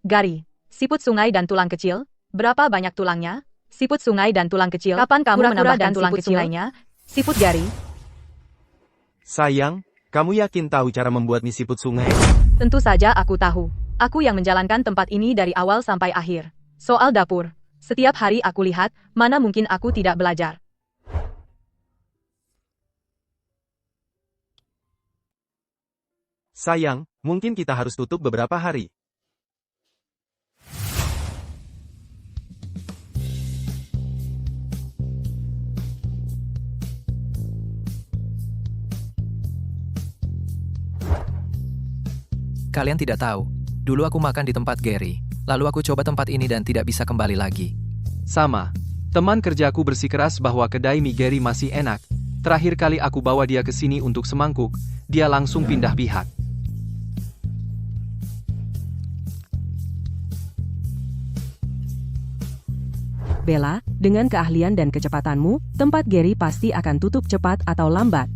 Gari, siput sungai dan tulang kecil, berapa banyak tulangnya? Siput sungai dan tulang kecil. Kapan kamu menambahkan tulang kecil lainnya? Siput Gari. Sayang, kamu yakin tahu cara membuat mie siput sungai? Tentu saja aku tahu. Aku yang menjalankan tempat ini dari awal sampai akhir. Soal dapur, setiap hari aku lihat, mana mungkin aku tidak belajar. Sayang, mungkin kita harus tutup beberapa hari. Kalian tidak tahu, dulu aku makan di tempat Gary, lalu aku coba tempat ini dan tidak bisa kembali lagi. Sama. Teman kerjaku bersikeras bahwa kedai mie Gary masih enak. Terakhir kali aku bawa dia ke sini untuk semangkuk, dia langsung pindah pihak. Bella, dengan keahlian dan kecepatanmu, tempat Gary pasti akan tutup cepat atau lambat.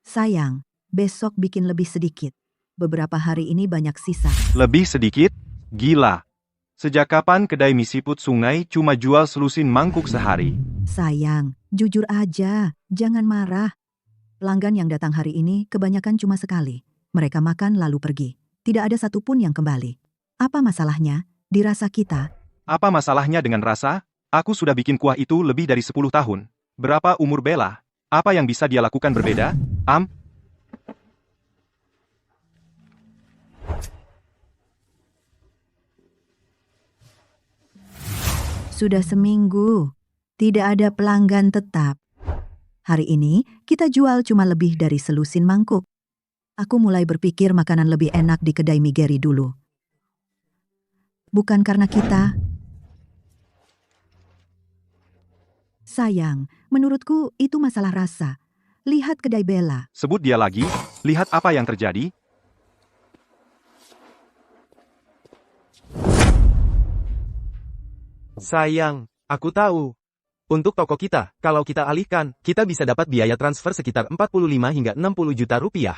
Sayang, besok bikin lebih sedikit. Beberapa hari ini banyak sisa. Lebih sedikit? Gila. Sejak kapan kedai mie siput Sungai cuma jual selusin mangkuk sehari? Sayang, jujur aja, jangan marah. Pelanggan yang datang hari ini kebanyakan cuma sekali. Mereka makan lalu pergi. Tidak ada satupun yang kembali. Apa masalahnya? Dirasa kita. Apa masalahnya dengan rasa? Aku sudah bikin kuah itu lebih dari 10 tahun. Berapa umur Bella? Apa yang bisa dia lakukan berbeda? Sudah seminggu. Tidak ada pelanggan tetap. Hari ini, kita jual cuma lebih dari selusin mangkuk. Aku mulai berpikir makanan lebih enak di kedai mie Gary dulu. Bukan karena kita. Sayang, menurutku itu masalah rasa. Lihat kedai Bella. Sebut dia lagi, lihat apa yang terjadi. Sayang, aku tahu. Untuk toko kita, kalau kita alihkan, kita bisa dapat biaya transfer sekitar 45 hingga 60 juta rupiah.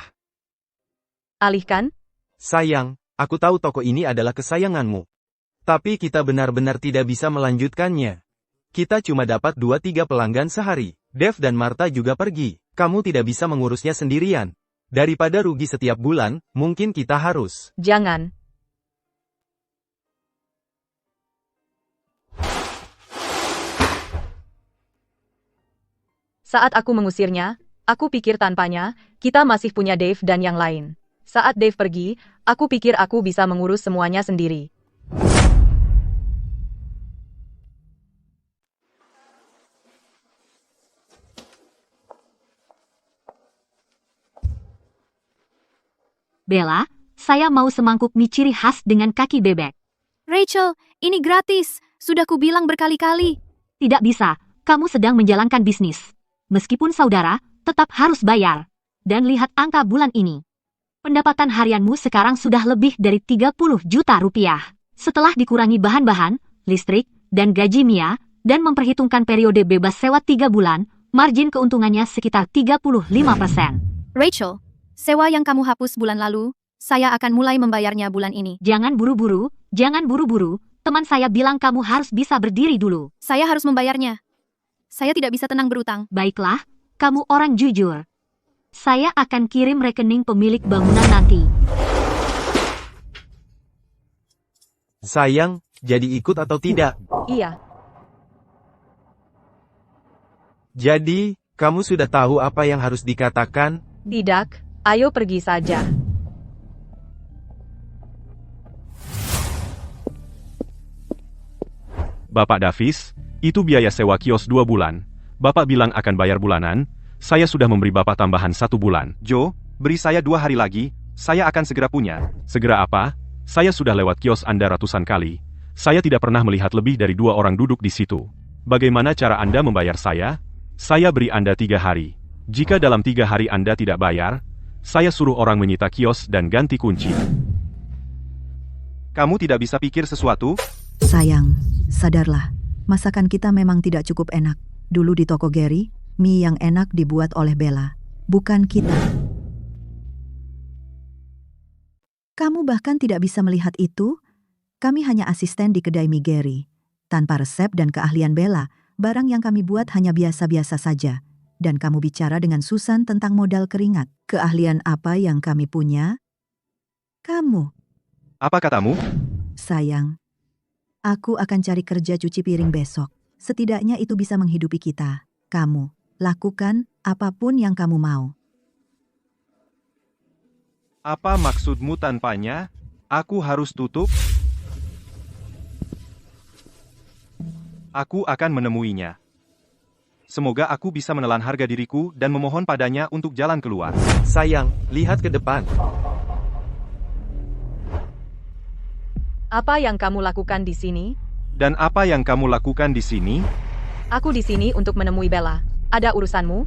Alihkan? Sayang, aku tahu toko ini adalah kesayanganmu. Tapi kita benar-benar tidak bisa melanjutkannya. Kita cuma dapat 2-3 pelanggan sehari. Dev dan Martha juga pergi. Kamu tidak bisa mengurusnya sendirian. Daripada rugi setiap bulan, mungkin kita harus. Jangan. Saat aku mengusirnya, aku pikir tanpanya, kita masih punya Dave dan yang lain. Saat Dave pergi, aku pikir aku bisa mengurus semuanya sendiri. Bella, saya mau semangkuk mie ciri khas dengan kaki bebek. Rachel, ini gratis. Sudah kubilang berkali-kali. Tidak bisa, kamu sedang menjalankan bisnis. Meskipun saudara, tetap harus bayar. Dan lihat angka bulan ini. Pendapatan harianmu sekarang sudah lebih dari 30 juta rupiah. Setelah dikurangi bahan-bahan, listrik, dan gaji Mia, dan memperhitungkan periode bebas sewa 3 bulan, margin keuntungannya sekitar 35%. Rachel, sewa yang kamu hapus bulan lalu, saya akan mulai membayarnya bulan ini. Jangan buru-buru, jangan buru-buru. Teman saya bilang kamu harus bisa berdiri dulu. Saya harus membayarnya. Saya tidak bisa tenang berutang. Baiklah, kamu orang jujur. Saya akan kirim rekening pemilik bangunan nanti. Sayang, jadi ikut atau tidak? Iya. Jadi, kamu sudah tahu apa yang harus dikatakan? Tidak, ayo pergi saja. Bapak Davis, itu biaya sewa kios 2 bulan. Bapak bilang akan bayar bulanan, saya sudah memberi Bapak tambahan 1 bulan. Joe, beri saya 2 hari lagi, saya akan segera punya. Segera apa? Saya sudah lewat kios Anda ratusan kali. Saya tidak pernah melihat lebih dari 2 orang duduk di situ. Bagaimana cara Anda membayar saya? Saya beri Anda 3 hari. Jika dalam 3 hari Anda tidak bayar, saya suruh orang menyita kios dan ganti kunci. Kamu tidak bisa pikir sesuatu? Sayang, sadarlah. Masakan kita memang tidak cukup enak. Dulu di toko Gary, mie yang enak dibuat oleh Bella, bukan kita. Kamu bahkan tidak bisa melihat itu? Kami hanya asisten di kedai mie Gary. Tanpa resep dan keahlian Bella, barang yang kami buat hanya biasa-biasa saja. Dan kamu bicara dengan Susan tentang modal keringat. Keahlian apa yang kami punya? Kamu. Apa katamu? Sayang, Aku akan cari kerja cuci piring besok. Setidaknya itu bisa menghidupi kita. Kamu, lakukan apapun yang kamu mau. Apa maksudmu tanpanya? Aku harus tutup? Aku akan menemuinya. Semoga aku bisa menelan harga diriku dan memohon padanya untuk jalan keluar. Sayang, lihat ke depan. Apa yang kamu lakukan di sini? Dan apa yang kamu lakukan di sini? Aku di sini untuk menemui Bella. Ada urusanmu?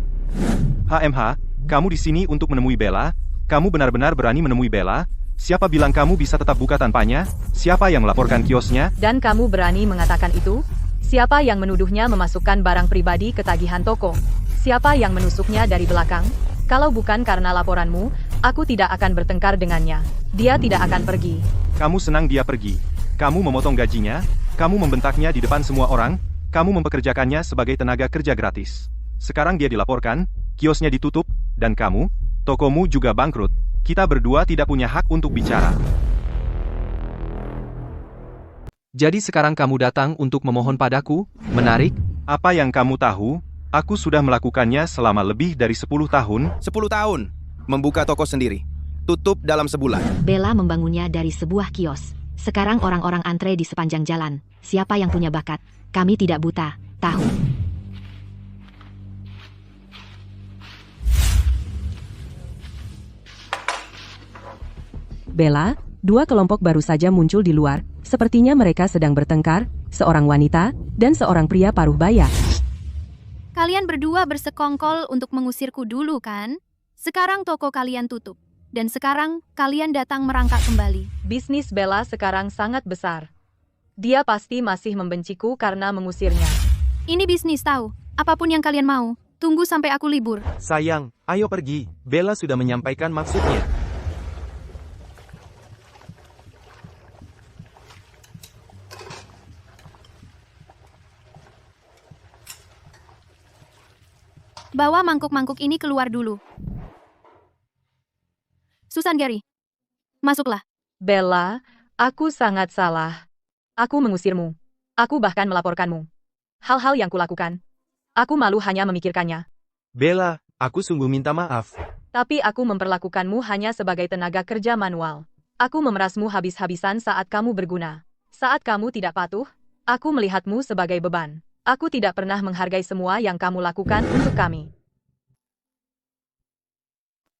HMH, kamu di sini untuk menemui Bella? Kamu benar-benar berani menemui Bella? Siapa bilang kamu bisa tetap buka tanpanya? Siapa yang melaporkan kiosnya? Dan kamu berani mengatakan itu? Siapa yang menuduhnya memasukkan barang pribadi ke tagihan toko? Siapa yang menusuknya dari belakang? Kalau bukan karena laporanmu, aku tidak akan bertengkar dengannya. Dia tidak akan pergi. Kamu senang dia pergi. Kamu memotong gajinya, kamu membentaknya di depan semua orang, kamu mempekerjakannya sebagai tenaga kerja gratis. Sekarang dia dilaporkan, kiosnya ditutup, dan kamu, tokomu juga bangkrut. Kita berdua tidak punya hak untuk bicara. Jadi sekarang kamu datang untuk memohon padaku? Menarik? Apa yang kamu tahu? Aku sudah melakukannya selama lebih dari 10 tahun. 10 tahun. Membuka toko sendiri. Tutup dalam sebulan. Bella membangunnya dari sebuah kios. Sekarang orang-orang antre di sepanjang jalan. Siapa yang punya bakat? Kami tidak buta. Tahu. Bella, dua kelompok baru saja muncul di luar. Sepertinya mereka sedang bertengkar, seorang wanita dan seorang pria paruh baya. Kalian berdua bersekongkol untuk mengusirku dulu kan? Sekarang toko kalian tutup. Dan sekarang kalian datang merangkak kembali. Bisnis Bella sekarang sangat besar. Dia pasti masih membenciku karena mengusirnya. Ini bisnis tahu. Apapun yang kalian mau, tunggu sampai aku libur. Sayang, ayo pergi. Bella sudah menyampaikan maksudnya. Bawa mangkuk-mangkuk ini keluar dulu. Susan Gary, masuklah. Bella, aku sangat salah. Aku mengusirmu. Aku bahkan melaporkanmu. Hal-hal yang kulakukan. Aku malu hanya memikirkannya. Bella, aku sungguh minta maaf. Tapi aku memperlakukanmu hanya sebagai tenaga kerja manual. Aku memerasmu habis-habisan saat kamu berguna. Saat kamu tidak patuh, aku melihatmu sebagai beban. Aku tidak pernah menghargai semua yang kamu lakukan untuk kami.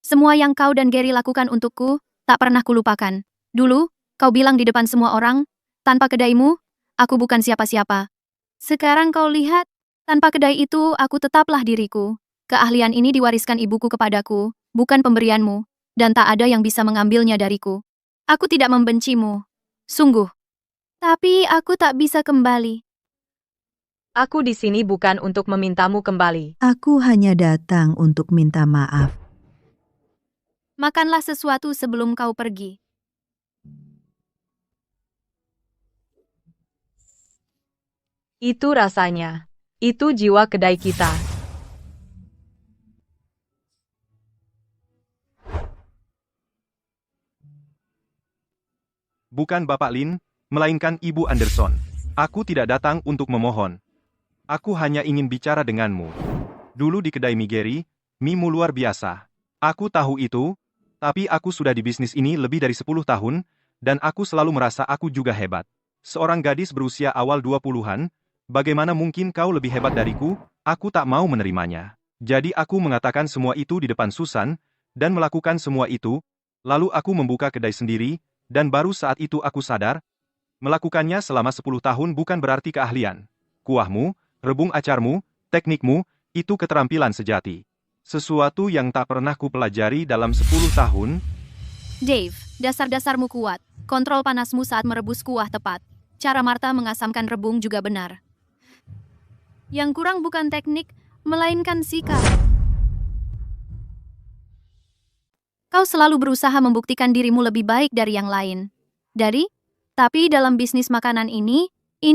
Semua yang kau dan Gary lakukan untukku, tak pernah kulupakan. Dulu, kau bilang di depan semua orang, tanpa kedaimu, aku bukan siapa-siapa. Sekarang kau lihat, tanpa kedai itu aku tetaplah diriku. Keahlian ini diwariskan ibuku kepadaku, bukan pemberianmu, dan tak ada yang bisa mengambilnya dariku. Aku tidak membencimu. Sungguh. Tapi aku tak bisa kembali. Aku di sini bukan untuk memintamu kembali. Aku hanya datang untuk minta maaf. Makanlah sesuatu sebelum kau pergi. Itu rasanya. Itu jiwa kedai kita. Bukan Bapak Lin, melainkan Ibu Anderson. Aku tidak datang untuk memohon. Aku hanya ingin bicara denganmu. Dulu di kedai mie Gary, mie-mu luar biasa. Aku tahu itu, tapi aku sudah di bisnis ini lebih dari 10 tahun, dan aku selalu merasa aku juga hebat. Seorang gadis berusia awal 20-an, bagaimana mungkin kau lebih hebat dariku? Aku tak mau menerimanya. Jadi aku mengatakan semua itu di depan Susan, dan melakukan semua itu, lalu aku membuka kedai sendiri, dan baru saat itu aku sadar, melakukannya selama 10 tahun bukan berarti keahlian. Kuahmu, rebung acarmu, teknikmu, itu keterampilan sejati. Sesuatu yang tak pernah kupelajari dalam 10 tahun. Dave, dasar-dasarmu kuat. Kontrol panasmu saat merebus kuah tepat. Cara Martha mengasamkan rebung juga benar. Yang kurang bukan teknik, melainkan sikap. Kau selalu berusaha membuktikan dirimu lebih baik dari yang lain. Tapi dalam bisnis makanan ini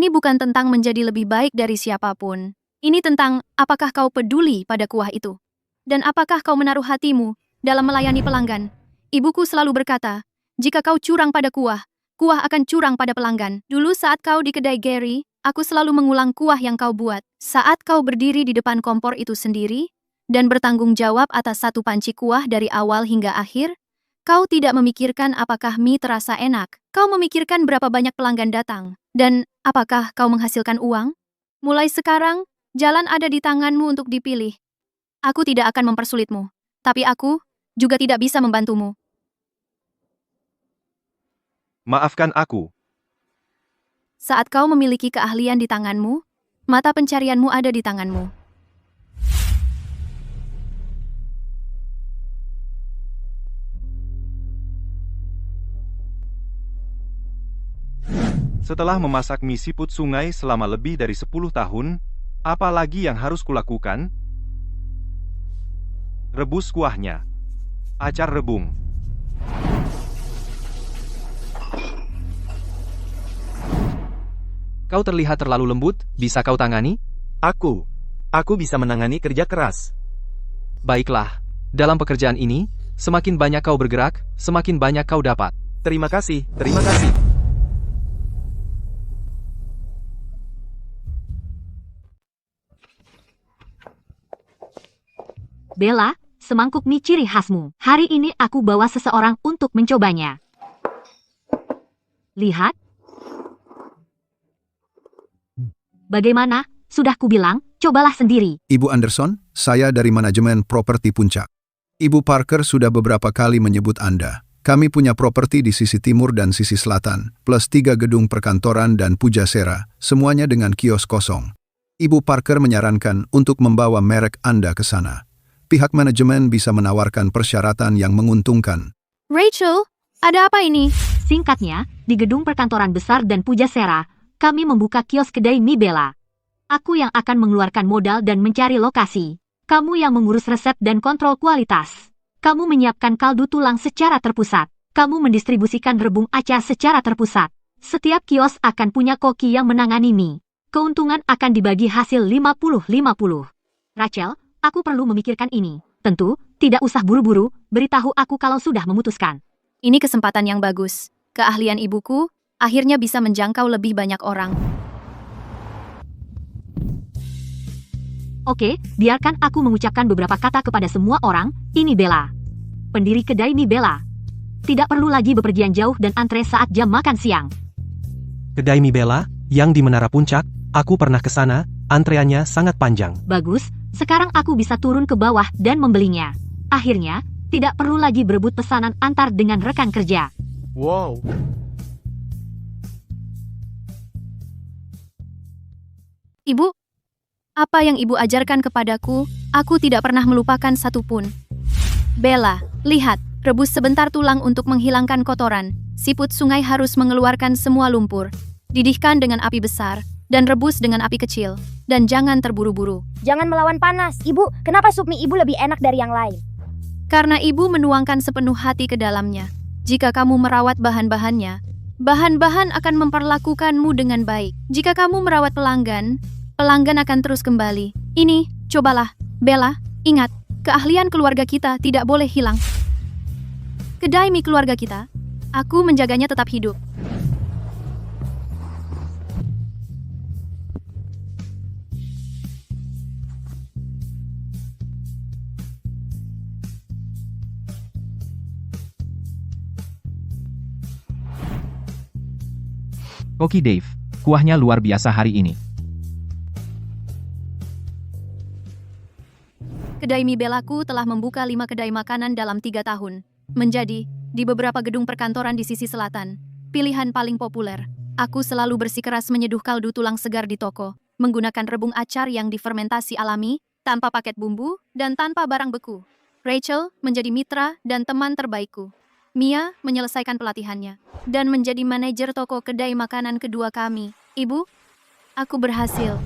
bukan tentang menjadi lebih baik dari siapapun. Ini tentang apakah kau peduli pada kuah itu. Dan apakah kau menaruh hatimu dalam melayani pelanggan. Ibuku selalu berkata, jika kau curang pada kuah kuah akan curang pada pelanggan. Dulu saat kau di kedai Gary, aku selalu mengulang kuah yang kau buat. Saat kau berdiri di depan kompor itu sendiri, dan bertanggung jawab atas satu panci kuah dari awal hingga akhir, kau tidak memikirkan apakah mie terasa enak. Kau memikirkan berapa banyak pelanggan datang, dan apakah kau menghasilkan uang? Mulai sekarang, jalan ada di tanganmu untuk dipilih. Aku tidak akan mempersulitmu, tapi aku juga tidak bisa membantumu. Maafkan aku. Saat kau memiliki keahlian di tanganmu, mata pencarianmu ada di tanganmu. Setelah memasak mie siput sungai selama lebih dari 10 tahun, apa lagi yang harus kulakukan? Rebus kuahnya. Acar rebung. Kau terlihat terlalu lembut, bisa kau tangani? Aku bisa menangani kerja keras. Baiklah, dalam pekerjaan ini, semakin banyak kau bergerak, semakin banyak kau dapat. Terima kasih, terima kasih. Bella, semangkuk mie ciri khasmu. Hari ini aku bawa seseorang untuk mencobanya. Lihat. Bagaimana? Sudah kubilang, cobalah sendiri. Ibu Anderson, saya dari manajemen properti Puncak. Ibu Parker sudah beberapa kali menyebut Anda. Kami punya properti di sisi timur dan sisi selatan, plus 3 gedung perkantoran dan pujasera, semuanya dengan kios kosong. Ibu Parker menyarankan untuk membawa merek Anda ke sana. Pihak manajemen bisa menawarkan persyaratan yang menguntungkan. Rachel, ada apa ini? Singkatnya, di gedung perkantoran besar dan pujasera, kami membuka kios kedai mie Bella. Aku yang akan mengeluarkan modal dan mencari lokasi. Kamu yang mengurus resep dan kontrol kualitas. Kamu menyiapkan kaldu tulang secara terpusat. Kamu mendistribusikan rebung acar secara terpusat. Setiap kios akan punya koki yang menangani mie. Keuntungan akan dibagi hasil 50-50. Rachel, aku perlu memikirkan ini. Tentu, tidak usah buru-buru, beritahu aku kalau sudah memutuskan. Ini kesempatan yang bagus. Keahlian ibuku akhirnya bisa menjangkau lebih banyak orang. Oke, biarkan aku mengucapkan beberapa kata kepada semua orang. Ini Bella, pendiri kedai mie Bella. Tidak perlu lagi bepergian jauh dan antre saat jam makan siang. Kedai mie Bella, yang di Menara Puncak, aku pernah ke sana, antreannya sangat panjang. Bagus, sekarang aku bisa turun ke bawah dan membelinya. Akhirnya, tidak perlu lagi berebut pesanan antar dengan rekan kerja. Wow. Ibu, apa yang ibu ajarkan kepadaku, aku tidak pernah melupakan satupun. Bella, lihat, rebus sebentar tulang untuk menghilangkan kotoran. Siput sungai harus mengeluarkan semua lumpur. Didihkan dengan api besar, dan rebus dengan api kecil. Dan jangan terburu-buru. Jangan melawan panas. Ibu, kenapa sup mie ibu lebih enak dari yang lain? Karena ibu menuangkan sepenuh hati ke dalamnya. Jika kamu merawat bahan-bahannya, bahan-bahan akan memperlakukanmu dengan baik. Jika kamu merawat pelanggan, pelanggan akan terus kembali. Ini, cobalah. Bella, ingat, keahlian keluarga kita tidak boleh hilang. Kedai mie keluarga kita, aku menjaganya tetap hidup. Koki Dave, kuahnya luar biasa hari ini. Kedai mie Bellaku telah membuka 5 kedai makanan dalam 3 tahun. Menjadi, di beberapa gedung perkantoran di sisi selatan, pilihan paling populer. Aku selalu bersikeras menyeduh kaldu tulang segar di toko, menggunakan rebung acar yang difermentasi alami, tanpa paket bumbu, dan tanpa barang beku. Rachel menjadi mitra dan teman terbaikku. Mia menyelesaikan pelatihannya, dan menjadi manajer toko kedai makanan kedua kami. Ibu, aku berhasil.